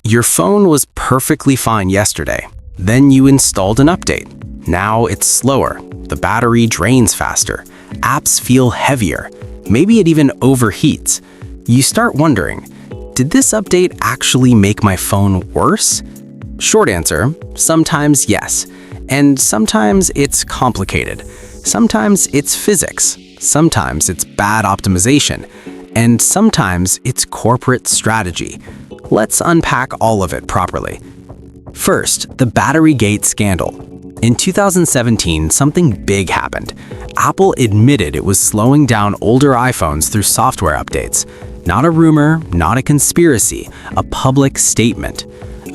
Your phone was perfectly fine yesterday. Then you installed an update. Now it's slower. The battery drains faster. Apps feel heavier. Maybe it even overheats. You start wondering, did this update actually make my phone worse? Short answer, sometimes yes. And sometimes it's complicated. Sometimes it's physics. Sometimes it's bad optimization. And sometimes it's corporate strategy. Let's unpack all of it properly. First, the Batterygate scandal. In 2017, something big happened. Apple admitted it was slowing down older iPhones through software updates. Not a rumor, not a conspiracy, a public statement.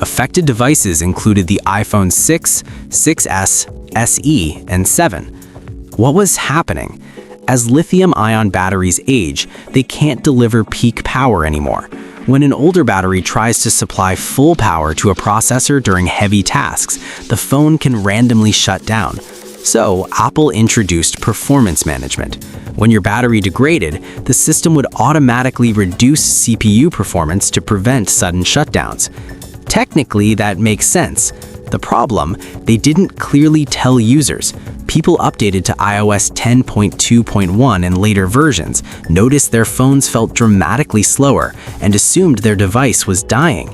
Affected devices included the iPhone 6, 6S, SE, and 7. What was happening? As lithium-ion batteries age, they can't deliver peak power anymore. When an older battery tries to supply full power to a processor during heavy tasks, the phone can randomly shut down. So, Apple introduced performance management. When your battery degraded, the system would automatically reduce CPU performance to prevent sudden shutdowns. Technically, that makes sense. The problem, they didn't clearly tell users. People updated to iOS 10.2.1 and later versions, noticed their phones felt dramatically slower, and assumed their device was dying.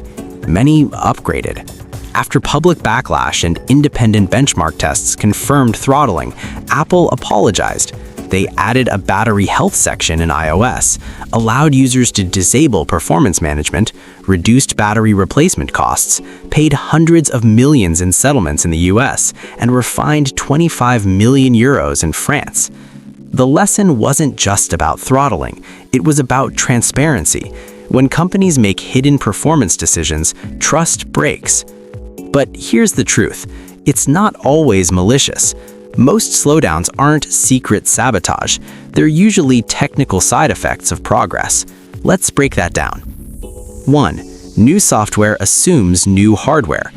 Many upgraded. After public backlash and independent benchmark tests confirmed throttling, Apple apologized. They added a battery health section in iOS, allowed users to disable performance management, reduced battery replacement costs, paid hundreds of millions in settlements in the US, and were fined 25 million euros in France. The lesson wasn't just about throttling, it was about transparency. When companies make hidden performance decisions, trust breaks. But here's the truth, it's not always malicious. Most slowdowns aren't secret sabotage. They're usually technical side effects of progress. Let's break that down. 1. New software assumes new hardware.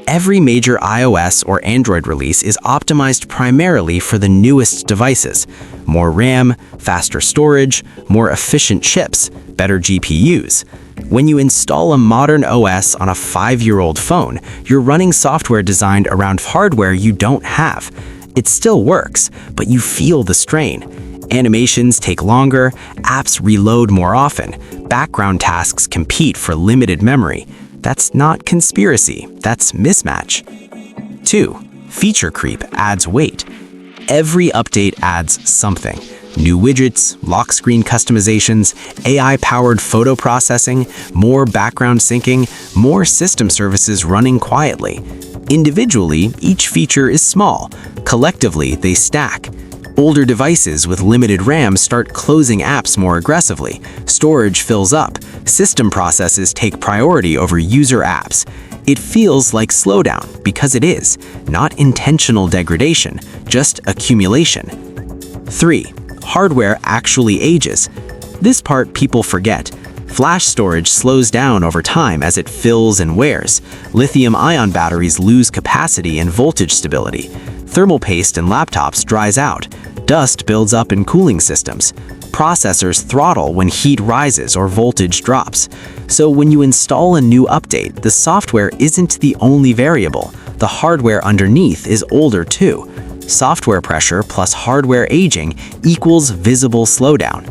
Every major iOS or Android release is optimized primarily for the newest devices. More RAM, faster storage, more efficient chips, better GPUs. When you install a modern OS on a 5-year-old phone, you're running software designed around hardware you don't have. It still works, but you feel the strain. Animations take longer, apps reload more often, background tasks compete for limited memory. That's not conspiracy, that's mismatch. 2. Feature creep adds weight. Every update adds something. New widgets, lock screen customizations, AI-powered photo processing, more background syncing, more system services running quietly. Individually, each feature is small. Collectively, they stack. Older devices with limited RAM start closing apps more aggressively. Storage fills up. System processes take priority over user apps. It feels like slowdown because it is. Not intentional degradation, just accumulation. 3. Hardware actually ages. This part people forget. Flash storage slows down over time as it fills and wears. Lithium-ion batteries lose capacity and voltage stability. Thermal paste in laptops dries out. Dust builds up in cooling systems. Processors throttle when heat rises or voltage drops. So when you install a new update, the software isn't the only variable. The hardware underneath is older too. Software pressure plus hardware aging equals visible slowdown.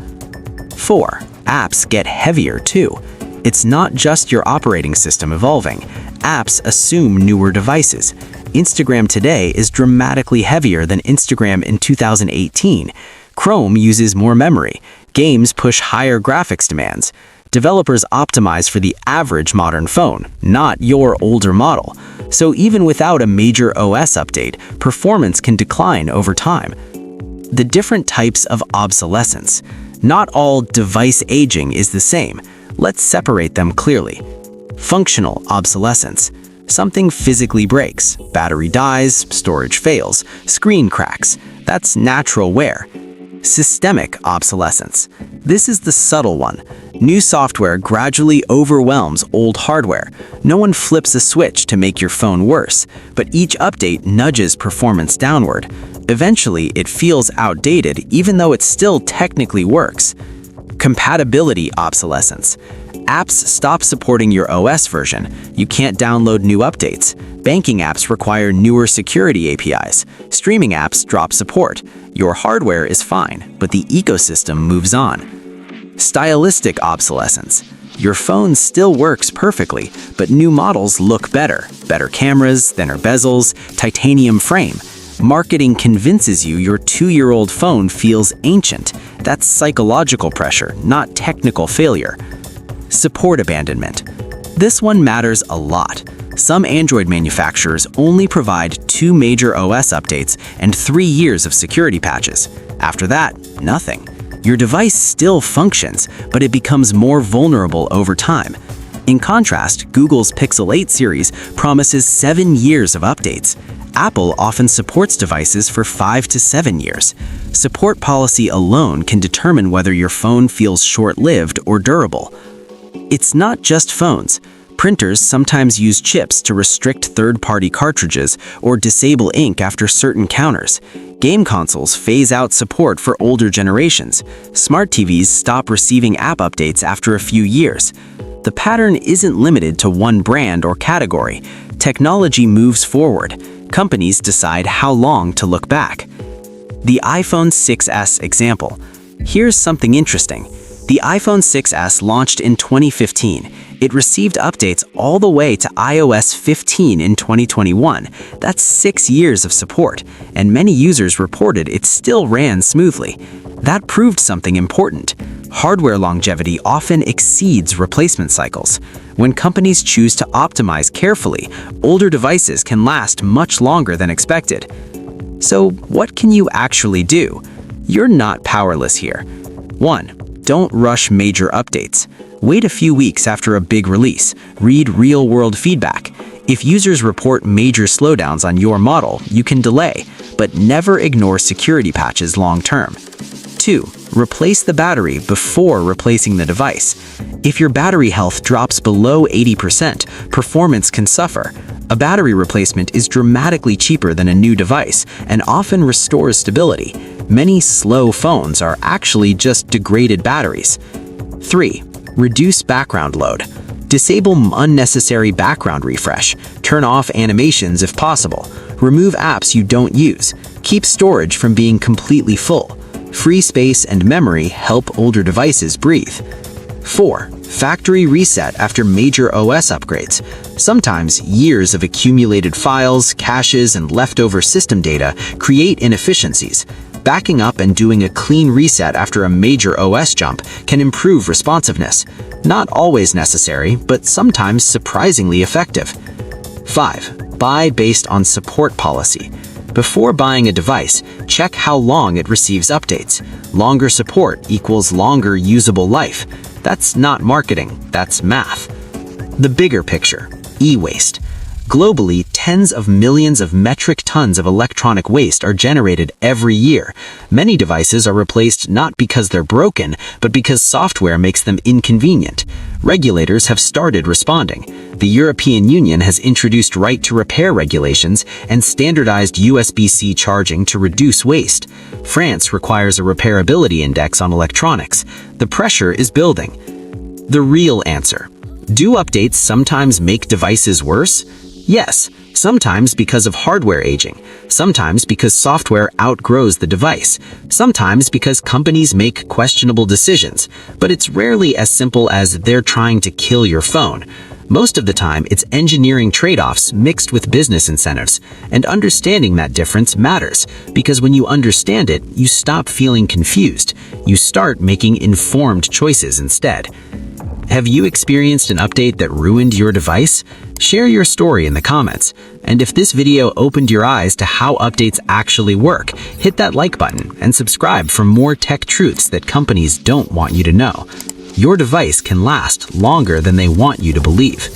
4. Apps get heavier too. It's not just your operating system evolving. Apps assume newer devices. Instagram today is dramatically heavier than Instagram in 2018. Chrome uses more memory. Games push higher graphics demands. Developers optimize for the average modern phone, not your older model. So even without a major OS update, performance can decline over time. The different types of obsolescence. Not all device aging is the same. Let's separate them clearly. Functional obsolescence. Something physically breaks. Battery dies, storage fails, screen cracks. That's natural wear. Systemic obsolescence. This is the subtle one. New software gradually overwhelms old hardware. No one flips a switch to make your phone worse, but each update nudges performance downward. Eventually, it feels outdated even though it still technically works. Compatibility obsolescence. Apps stop supporting your OS version. You can't download new updates. Banking apps require newer security APIs. Streaming apps drop support. Your hardware is fine, but the ecosystem moves on. Stylistic obsolescence. Your phone still works perfectly, but new models look better. Better cameras, thinner bezels, titanium frame. Marketing convinces you your 2-year-old phone feels ancient. That's psychological pressure, not technical failure. Support abandonment. This one matters a lot. Some Android manufacturers only provide 2 major OS updates and 3 years of security patches. After that, nothing. Your device still functions, but it becomes more vulnerable over time. In contrast, Google's Pixel 8 series promises 7 years of updates. Apple often supports devices for 5 to 7 years. Support policy alone can determine whether your phone feels short-lived or durable. It's not just phones. Printers sometimes use chips to restrict third-party cartridges or disable ink after certain counters. Game consoles phase out support for older generations. Smart TVs stop receiving app updates after a few years. The pattern isn't limited to one brand or category. Technology moves forward. Companies decide how long to look back. The iPhone 6s example. Here's something interesting. The iPhone 6s launched in 2015. It received updates all the way to iOS 15 in 2021. That's 6 years of support, and many users reported it still ran smoothly. That proved something important. Hardware longevity often exceeds replacement cycles. When companies choose to optimize carefully, older devices can last much longer than expected. So, what can you actually do? You're not powerless here. 1. Don't rush major updates. Wait a few weeks after a big release. Read real-world feedback. If users report major slowdowns on your model, you can delay, but never ignore security patches long-term. 2. Replace the battery before replacing the device. If your battery health drops below 80%, performance can suffer. A battery replacement is dramatically cheaper than a new device and often restores stability. Many slow phones are actually just degraded batteries. 3. Reduce background load. Disable unnecessary background refresh. Turn off animations if possible. Remove apps you don't use. Keep storage from being completely full. Free space and memory help older devices breathe. 4. Factory reset after major OS upgrades. Sometimes years of accumulated files, caches, and leftover system data create inefficiencies. Backing up and doing a clean reset after a major OS jump can improve responsiveness. Not always necessary, but sometimes surprisingly effective. 5. Buy based on support policy. Before buying a device, check how long it receives updates. Longer support equals longer usable life. That's not marketing, that's math. The bigger picture, e-waste. Globally, tens of millions of metric tons of electronic waste are generated every year. Many devices are replaced not because they're broken, but because software makes them inconvenient. Regulators have started responding. The European Union has introduced right-to-repair regulations and standardized USB-C charging to reduce waste. France requires a repairability index on electronics. The pressure is building. The real answer. Do updates sometimes make devices worse? Yes, sometimes because of hardware aging, sometimes because software outgrows the device, sometimes because companies make questionable decisions, but it's rarely as simple as they're trying to kill your phone. Most of the time, it's engineering trade-offs mixed with business incentives, and understanding that difference matters, because when you understand it, you stop feeling confused. You start making informed choices instead. Have you experienced an update that ruined your device? Share your story in the comments. And if this video opened your eyes to how updates actually work, hit that like button and subscribe for more tech truths that companies don't want you to know. Your device can last longer than they want you to believe.